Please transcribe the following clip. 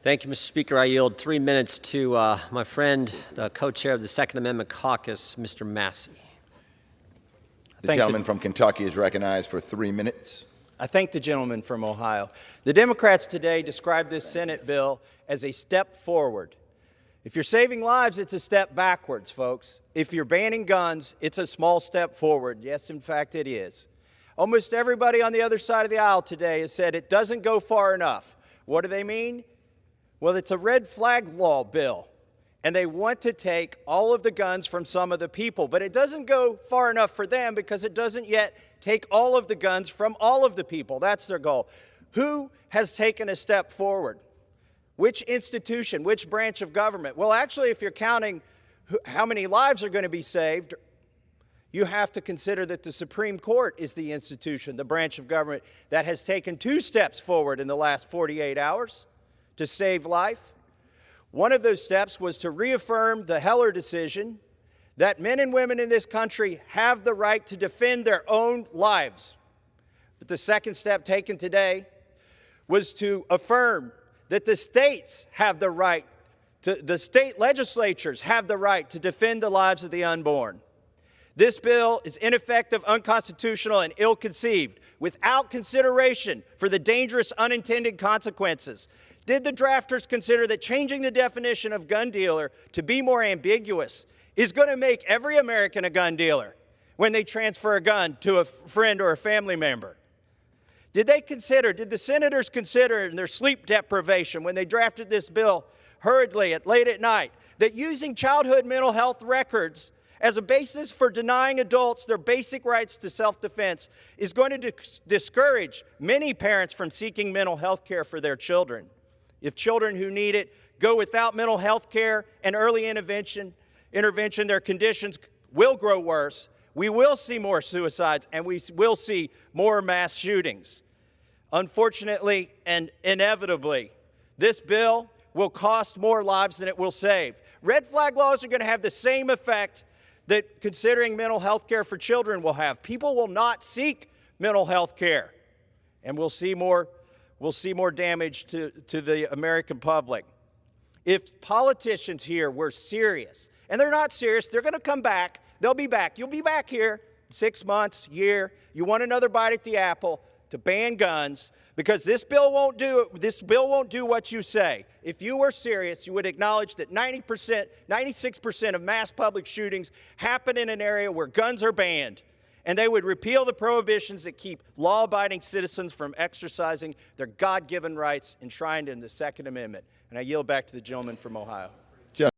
Thank you, Mr. Speaker. I yield 3 minutes to my friend, the co-chair of the Second Amendment Caucus, Mr. Massie. The gentleman from Kentucky is recognized for 3 minutes. I thank the gentleman from Ohio. The Democrats today describe this Senate bill as a step forward. If you're saving lives, it's a step backwards, folks. If you're banning guns, it's a small step forward. Yes, in fact, it is. Almost everybody on the other side of the aisle today has said it doesn't go far enough. What do they mean? Well, it's a red flag law bill, and they want to take all of the guns from some of the people. But it doesn't go far enough for them because it doesn't yet take all of the guns from all of the people. That's their goal. Who has taken a step forward? Which institution, which branch of government? Well, actually, if you're counting how many lives are going to be saved, you have to consider that the Supreme Court is the institution, the branch of government that has taken 2 steps forward in the last 48 hours to save life. One of those steps was to reaffirm the Heller decision that men and women in this country have the right to defend their own lives. But the second step taken today was to affirm that the states have the right the state legislatures have the right to defend the lives of the unborn. This bill is ineffective, unconstitutional, and ill-conceived, without consideration for the dangerous unintended consequences. Did the drafters consider that changing the definition of gun dealer to be more ambiguous is going to make every American a gun dealer when they transfer a gun to a friend or a family member? Did the senators consider in their sleep deprivation when they drafted this bill hurriedly late at night that using childhood mental health records as a basis for denying adults their basic rights to self-defense is going to discourage many parents from seeking mental health care for their children? If children who need it go without mental health care and early intervention, their conditions will grow worse. We will see more suicides, and we will see more mass shootings. Unfortunately and inevitably, this bill will cost more lives than it will save. Red flag laws are going to have the same effect that considering mental health care for children will have. People will not seek mental health care, and we'll see more damage to the American public. If politicians here were serious, and they're not serious, they're going to come back. They'll be back. You'll be back here 6 months, year. You want another bite at the apple to ban guns because this bill won't do it. This bill won't do what you say. If you were serious, you would acknowledge that 96% of mass public shootings happen in an area where guns are banned. And they would repeal the prohibitions that keep law-abiding citizens from exercising their God-given rights enshrined in the Second Amendment. And I yield back to the gentleman from Ohio.